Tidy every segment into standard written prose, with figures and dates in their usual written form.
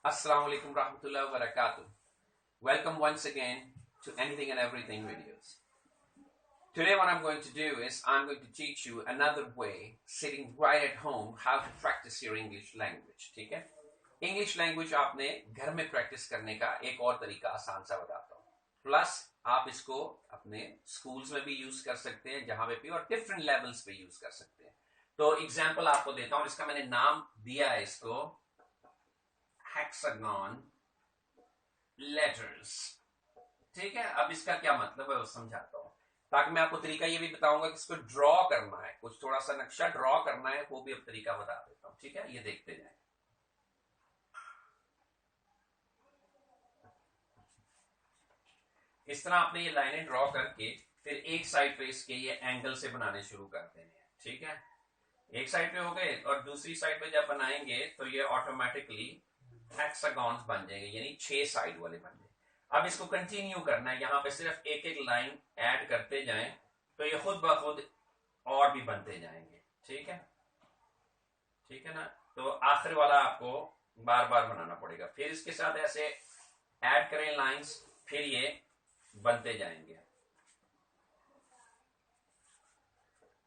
Assalamu alaikum rahmatullahi wa barakatuh. Welcome once again to Anything and Everything videos. Today what I'm going to do is I'm going to teach you another way, sitting right at home, how to practice your English language. ठीक है? English language आपने घर में practice करने का एक और तरीका आसान सा बताता हूँ. Plus आप इसको अपने schools में भी use कर सकते हैं, जहां पे भी, और different levels पे use कर सकते हैं. तो example आपको देता हूँ. इसका मैंने नाम दिया है इसको हेक्सागन लेटर्स. ठीक है, अब इसका क्या मतलब है वो समझाता हूं, ताकि मैं आपको तरीका ये भी बताऊंगा कि इसको ड्रॉ करना है, कुछ थोड़ा सा नक्शा ड्रॉ करना है, वो भी अब तरीका बता देता हूं. ठीक है, ये देखते जाएं. इस तरह आपने ये लाइनें ड्रॉ करके फिर एक साइड पे इसके ये एंगल से बनाने शुरू कर देने हैं. ठीक है, एक साइड पे हो गए और दूसरी साइड पे जब बनाएंगे तो ये ऑटोमेटिकली हेक्सागॉन्स बन जाएंगे, यानी 6 साइड वाले बन जाएंगे. अब इसको कंटिन्यू करना है, यहां पे सिर्फ एक एक लाइन ऐड करते जाएं तो ये खुद ब खुद और भी बनते जाएंगे. ठीक है, ठीक है ना. तो आखिर वाला आपको बार बार बनाना पड़ेगा, फिर इसके साथ ऐसे ऐड करें लाइंस, फिर ये बनते जाएंगे.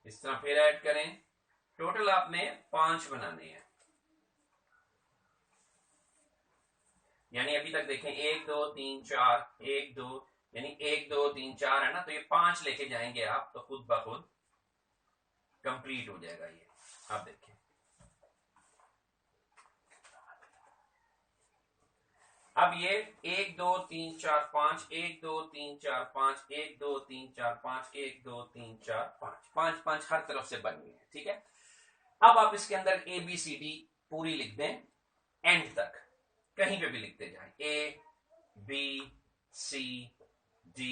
इस तरह फिर ऐड करें. टोटल आपने 5 बनाने हैं, यानी अभी तक देखें 1 2 3 4 1 2, यानी 1 2 3 4 है ना, तो ये 5 लेके जाएंगे आप तो खुद ब खुद कंप्लीट हो जाएगा ये. आप देखें, अब ये 1 2 3 4 5 1 2 3 4 5 1 2 3 4 5 1 2 3 4 5 5 5 हर तरफ से बन गए हैं. ठीक है, अब आप इसके अंदर ABCD पूरी लिख दें एंड तक, कहीं पे भी लिखते जाएं. A B C D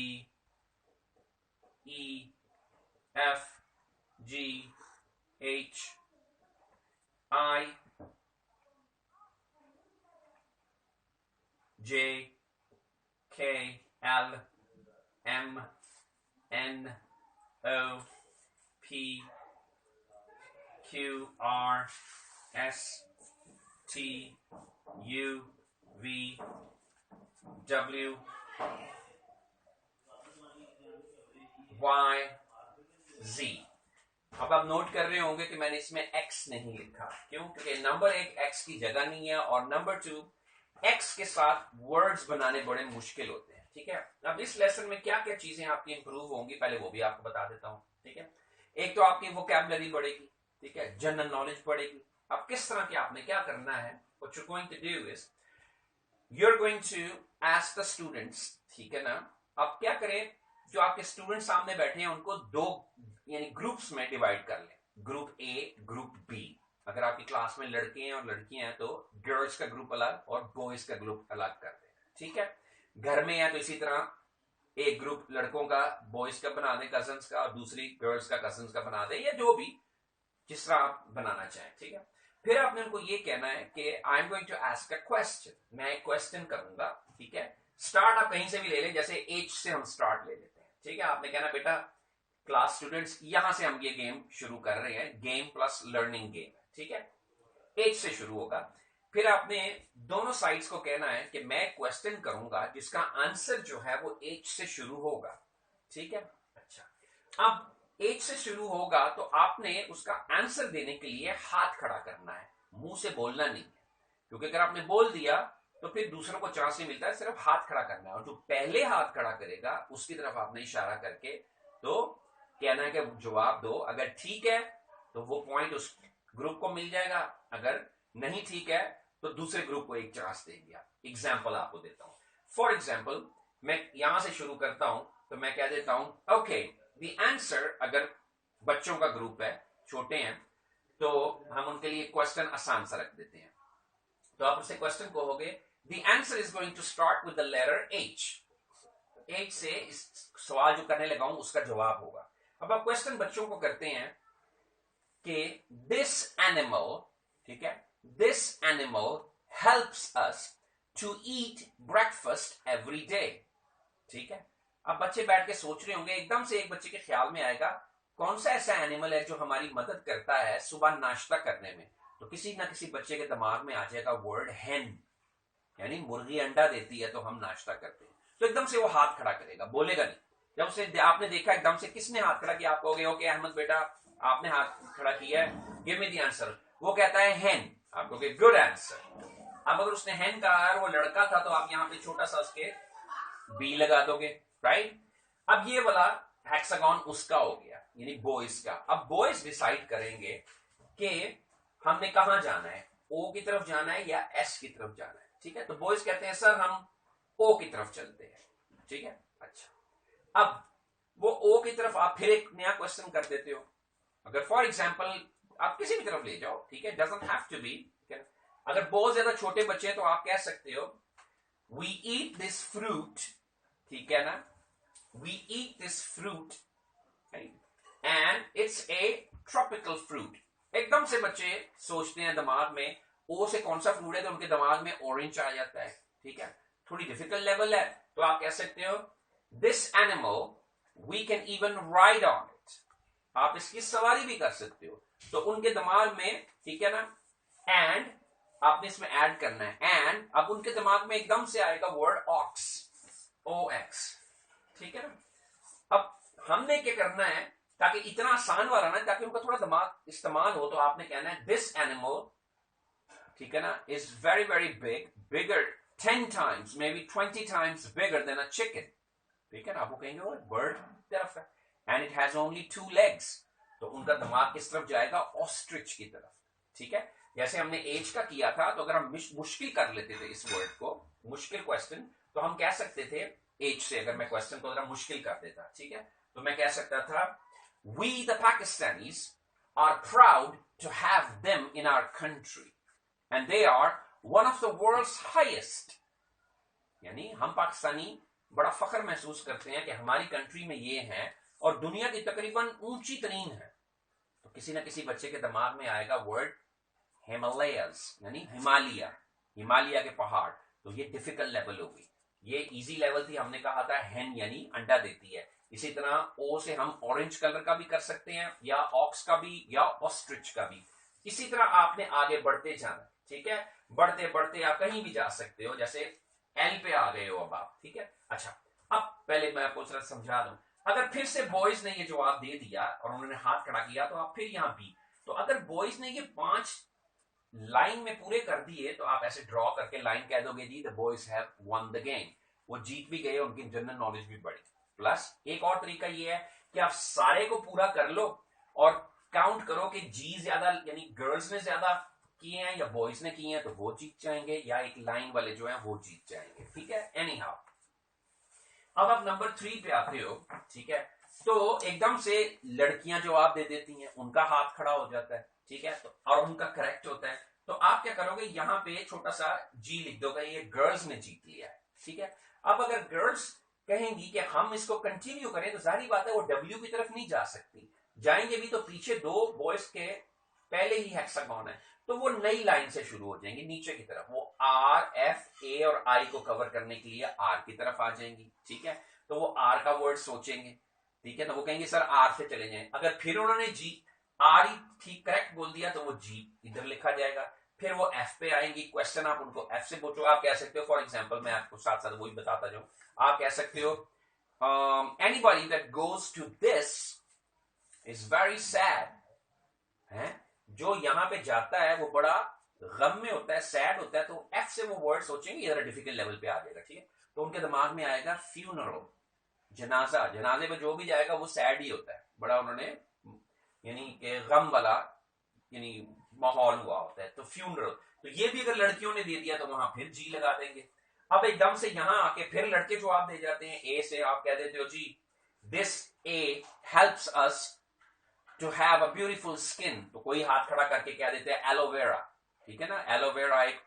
E F G H I J K L M N O P Q R S T U V W Y Z. अब आप नोट कर रहे होंगे कि मैंने इसमें X नहीं लिखा. क्यों? क्योंकि नंबर 1 X की जगह नहीं है, और नंबर 2 X के साथ वर्ड्स बनाने बड़े मुश्किल होते हैं. ठीक है, अब इस लेसन में क्या क्या चीजें आपकी इंप्रूव होंगी पहले वो भी आपको बता देता हूं. ठीक है, एक तो आपकी वोकैबुलरी बढ़ेगी. ठीक है, जनरल नॉलेज बढ़ेगी. अब किस तरह की आपने क्या करना है, what you're going to do is you're going to ask the students. ठीक है ना, अब क्या करें, जो आपके स्टूडेंट सामने बैठे हैं उनको दो यानी ग्रुप्स में डिवाइड कर लें. Group A, group B. अगर आपकी क्लास में लड़के हैं और लड़कियां हैं तो गर्ल्स का ग्रुप अलग और बॉयज का ग्रुप अलग कर दें. ठीक है, घर में है तो इसी तरह एक ग्रुप लड़कों का बॉयज का बना दें, कजन्स का, और दूसरी गर्ल्स का कजन्स का बना दें, या जो भी जिस तरह आप बनाना चाहें. ठीक है, फिर आपने उनको ये कहना है कि I am going to ask a question, मैं एक क्वेश्चन करूंगा. ठीक है, स्टार्ट आप कहीं से भी ले लें, जैसे एज से हम स्टार्ट ले लेते हैं. ठीक है, आपने कहना बेटा क्लास स्टूडेंट्स, यहां से हम ये गेम शुरू कर रहे हैं, गेम प्लस लर्निंग गेम. ठीक है, एज से शुरू होगा. फिर आपने दोनों साइड्स को कहना है कि मैं क्वेश्चन करूंगा जिसका आंसर जो है वो एज से शुरू होगा. ठीक है, अच्छा, अब एज से शुरू होगा तो आपने उसका आंसर देने के लिए हाथ खड़ा करना है, मुंह से बोलना नहीं है. क्योंकि अगर आपने बोल दिया तो फिर दूसरों को चांस नहीं मिलता है, सिर्फ हाथ खड़ा करना है. और जो पहले हाथ खड़ा करेगा उसकी तरफ आपने इशारा करके तो कहना है कि जवाब दो. अगर ठीक है तो वो पॉइंट उस ग्रुप को मिल जाएगा, अगर नहीं ठीक है तो दूसरे ग्रुप को एक चांस देंगे. एग्जाम्पल आपको देता हूं. फॉर एग्जाम्पल मैं यहां से शुरू करता हूं, तो मैं कह देता हूं ओके द आंसर. अगर बच्चों का ग्रुप है, छोटे हैं, तो हम उनके लिए क्वेश्चन आसान सा रख देते हैं. तो आप उससे क्वेश्चन कहोगे the answer is going to start with the letter H. H से इस सवाल जो करने लगा हूं उसका जवाब होगा. अब आप क्वेश्चन बच्चों को करते हैं कि दिस एनिमल, ठीक है, this animal helps us to eat breakfast every day. ठीक है, अब बच्चे बैठ के सोच रहे होंगे, एकदम से एक बच्चे के ख्याल में आएगा कौन सा ऐसा एनिमल है जो हमारी मदद करता है सुबह नाश्ता करने में. तो किसी ना किसी बच्चे के दिमाग में आ जाएगा वर्ड हेन. यानी मुर्गी अंडा देती है तो हम नाश्ता करते हैं। तो एकदम से वो हाथ खड़ा करेगा, बोलेगा नहीं। जब से आपने देखा एकदम से किसने हाथ खड़ा किया, आप कहोगे ओके अहमद बेटा आपने हाथ खड़ा किया है, गिव मी द आंसर। वो कहता है हेन, आप कहोगे गुड आंसर। अब अगर उसने हेन कहा और वो लड़का था तो आप यहाँ पे छोटा सा उसके बी लगा दोगे, राइट। अब ये वाला हेक्सागन उसका हो गया, यानी बॉयज का। अब बॉयज डिसाइड करेंगे कि हमने कहां जाना है, ओ की तरफ जाना है या एस की तरफ जाना है, ठीक है। तो बॉयज कहते हैं सर हम ओ की तरफ चलते हैं, ठीक है। अच्छा, अब वो ओ की तरफ आप फिर एक नया क्वेश्चन कर देते हो। अगर फॉर एग्जाम्पल आप किसी भी तरफ ले जाओ, ठीक है, डजंट हैव टू बी, ठीक है। अगर बहुत ज्यादा छोटे बच्चे हैं तो आप कह सकते हो वी ईट दिस फ्रूट, ठीक है ना, we eat this fruit and it's a tropical fruit. एकदम से बच्चे सोचते हैं दिमाग में ओ से कौन सा फ्रूट है तो उनके दिमाग में ऑरेंज आ जाता है, ठीक है। थोड़ी डिफिकल्ट लेवल है तो आप कह सकते हो this animal we can even ride on it, आप इसकी सवारी भी कर सकते हो। तो उनके दिमाग में, ठीक है ना, एंड आपने इसमें ऐड करना है एंड, अब उनके दिमाग में एकदम से आएगा वर्ड ऑक्स, ओ एक्स, ठीक है ना। अब हमने क्या करना है ताकि इतना आसान वाला ना, ताकि उनका थोड़ा दिमाग इस्तेमाल हो, तो आपने कहना है दिस एनिमल, ठीक है ना, is very very big, bigger 10 times, maybe 20 times bigger than a chicken, ठीक है ना। आप वो कहेंगे बर्ड तरफ है and it has only 2 legs, तो उनका दिमाग किस तरफ जाएगा, ऑस्ट्रिच की तरफ, ठीक है। जैसे हमने एज का किया था, तो अगर हम मुश्किल कर लेते थे इस वर्ड को, मुश्किल क्वेश्चन, तो हम कह सकते थे एज से, अगर मैं क्वेश्चन को जरा मुश्किल कर देता, ठीक है, तो मैं कह सकता था we the Pakistanis are proud to have them in our country and they are one of the world's highest, यानी हम पाकिस्तानी बड़ा फख्र महसूस करते हैं कि हमारी कंट्री में ये है और दुनिया की तकरीबन ऊंची तरीन है। तो किसी ना किसी बच्चे के दिमाग में आएगा वर्ड हिमालयस, यानी हिमालय, हिमालय के पहाड़। तो ये डिफिकल्ट लेवल होगी, ये इजी लेवल थी, हमने कहा था हेन यानी अंडा देती है। इसी तरह ओ से हम ऑरेंज कलर का भी कर सकते हैं या ऑक्स का भी या ऑस्ट्रिच का भी। इसी तरह आपने आगे बढ़ते जाना, ठीक है, बढ़ते बढ़ते आप कहीं भी जा सकते हो, जैसे एल पे आ गए हो अब आप, ठीक है। अच्छा, अब पहले मैं आपको जरा समझा दूं, अगर फिर से बॉयज ने ये जवाब दे दिया और उन्होंने हाथ खड़ा किया तो आप फिर यहां बी, तो अगर बॉयज ने ये 5 लाइन में पूरे कर दिए तो आप ऐसे ड्रॉ करके लाइन कह दोगे जी the boys have won the game, वो जीत भी गए, उनकी जनरल नॉलेज भी बढ़ी। प्लस एक और तरीका ये है कि आप सारे को पूरा कर लो और काउंट करो कि जी ज्यादा यानी गर्ल्स ने ज्यादा किए हैं या बॉयज ने किए हैं, तो वो जीत जाएंगे, या एक लाइन वाले जो हैं वो जीत जाएंगे, ठीक है। एनी हाउ, अब आप नंबर 3 पे आते हो, ठीक है। तो एकदम से लड़कियां जवाब दे देती हैं, उनका हाथ खड़ा हो जाता है, ठीक है, तो और उनका करेक्ट होता है। तो आप क्या करोगे, यहां पे छोटा सा जी लिख दोगे, ये गर्ल्स ने जीत लिया है, ठीक है। अब अगर गर्ल्स कहेंगी कि हम इसको कंटिन्यू करें, तो जाहिर बात है वो डब्ल्यू की तरफ नहीं जा सकती, जाएंगे भी तो पीछे 2 बॉयज के पहले ही हेक्सागन है, तो वो नई लाइन से शुरू हो जाएंगी नीचे की तरफ, वो आर एफ ए और आई को कवर करने के लिए आर की तरफ आ जाएंगी, ठीक है। तो वो आर का वर्ड सोचेंगे, ठीक है, तो वो कहेंगे सर आर से चले जाएं। अगर फिर उन्होंने जी आर ही ठीक करेक्ट बोल दिया तो वो जी इधर लिखा जाएगा। फिर वो एफ पे आएंगी, क्वेश्चन आप उनको एफ से पूछो, आप कह सकते हो फॉर एग्जाम्पल, मैं आपको साथ साथ वही बताता जाऊं, आप कह सकते हो anybody that goes to this is very sad, है, जो यहां पे जाता है वो बड़ा गम में होता है, सैड होता है, तो एफ से वो वर्ड सोचेंगे, जरा डिफिकल्ट लेवल पे आ जाएगा, ठीक है। तो उनके दिमाग में आएगा फ्यूनरल, जनाजा, जनाजे में जो भी जाएगा वो सैड ही होता है, बड़ा उन्होंने यानी कि गम वाला यानी माहौल हुआ होता है, तो फ्यूनरल। तो ये भी अगर लड़कियों ने दे दिया तो वहां फिर जी लगा देंगे। अब एकदम से यहां आके फिर लड़के जवाब दे जाते हैं, ए से आप कह देते हो जी this a helps us to have a beautiful skin, तो कोई हाथ खड़ा करके कह देते हैं एलोवेरा, ठीक है ना, एलोवेरा एक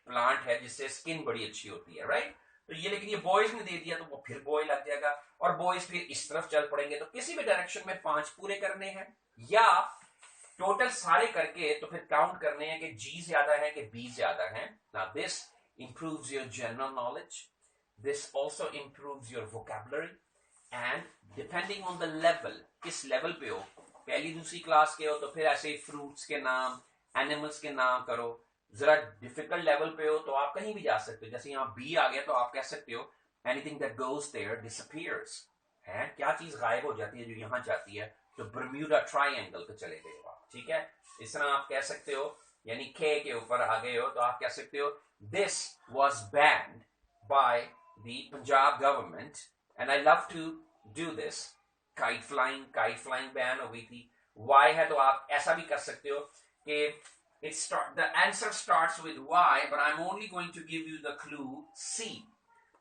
प्लांट है जिससे स्किन बड़ी अच्छी होती है, राइट। तो ये, लेकिन ये बॉयज ने दे दिया तो वो फिर बॉय लग जाएगा और बॉयज फिर इस तरफ चल पड़ेंगे। तो किसी भी डायरेक्शन में 5 पूरे करने हैं या टोटल सारे करके तो फिर काउंट करने हैं कि जी ज्यादा है कि बी ज्यादा है। Now this improves your general knowledge, this also improves your vocabulary and depending on the level, किस लेवल पे हो, पहली दूसरी क्लास के हो तो फिर ऐसे ही फ्रूट्स के नाम, एनिमल्स के नाम करो, जरा डिफिकल्ट लेवल पे हो तो आप कहीं भी जा सकते हो, जैसे यहाँ बी आ गया तो आप कह सकते हो anything that goes there disappears, है क्या चीज गायब हो जाती है जो यहाँ जाती है, तो बर्म्यूडा ट्राइंगल पे चले गए हो आप, ठीक है। इस तरह आप कह सकते हो, यानी के ऊपर आ गए हो तो आप कह सकते हो this was banned by the Punjab government and I love to do this, kite flying ban हो गई थी। वाई है तो आप ऐसा भी कर सकते हो कि the answer starts with Y, but I'm only going to give you the clue C.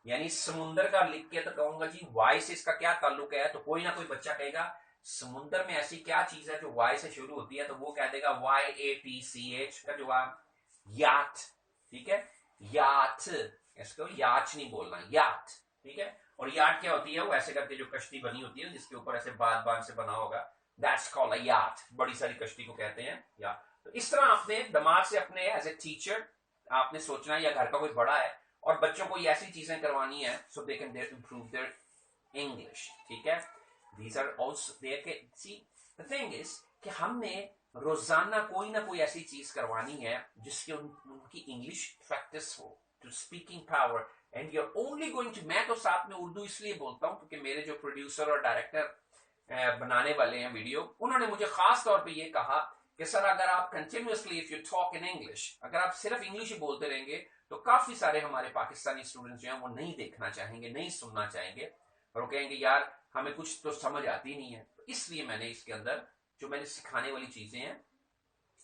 यानी समुंदर का लिख के तो कहूंगा जी Y से इसका क्या ताल्लुक है, तो कोई ना कोई बच्चा कहेगा समुंदर में ऐसी क्या चीज है जो Y से शुरू होती है, तो वो कह देगा YATCH का जवाब याट, ठीक है। याट, इसको याच नहीं बोलना, याट, ठीक है। और याट क्या होती है, वो ऐसे करके जो कश्ती बनी होती है जिसके ऊपर ऐसे बांध से बना होगा, दैट्स कॉल्ड अ याट, बड़ी सारी कश्ती को कहते हैं याट। तो इस तरह आपने दिमाग से अपने एज ए टीचर आपने सोचना है, या घर का कोई बड़ा है और बच्चों को ये ऐसी चीजें करवानी है so they can improve their English, ठीक है। These are also there, see the thing is कि हमने रोजाना कोई ना कोई ऐसी चीज करवानी है जिसके उनकी इंग्लिश प्रैक्टिस हो, to speaking power, and you are only going to, मैं तो साथ में उर्दू इसलिए बोलता हूं क्योंकि मेरे जो प्रोड्यूसर और डायरेक्टर बनाने वाले हैं वीडियो, उन्होंने मुझे खास तौर पे ये कहा कि सर अगर आप continuously if you talk in English, अगर आप सिर्फ इंग्लिश ही बोलते रहेंगे तो काफी सारे हमारे पाकिस्तानी स्टूडेंट्स जो हैं वो नहीं देखना चाहेंगे, नहीं सुनना चाहेंगे, और वो कहेंगे यार हमें कुछ तो समझ आती नहीं है। तो इसलिए मैंने इसके अंदर जो मैंने सिखाने वाली चीजें हैं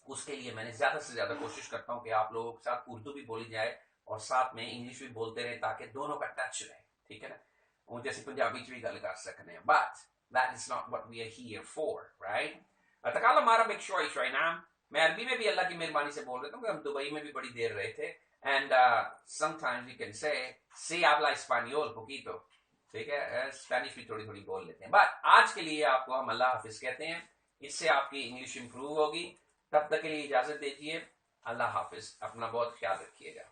उसके लिए मैंने ज्यादा से ज्यादा कोशिश करता हूं कि आप लोगों के साथ उर्दू भी बोली जाए और साथ में इंग्लिश भी बोलते रहे ताकि दोनों का टच रहे, ठीक है ना। वो जैसे पंजाबी च भी गल कर सकते हैं, but that is not what we are here for, right. तकाला हमारा बिग शोई नाम, मैं अरबी में भी अल्लाह की मेहरबानी से बोल रहा हूँ, हम दुबई में भी बड़ी देर रहे थे, and sometimes you can say habla español poquito, ठीक है, स्पेनिश भी थोड़ी थोड़ी बोल लेते हैं, बट आज के लिए आपको हम अल्लाह हाफिज कहते हैं, इससे आपकी इंग्लिश इंप्रूव होगी। तब तक के लिए इजाजत दीजिए, अल्लाह हाफिज, अपना बहुत ख्याल रखिएगा।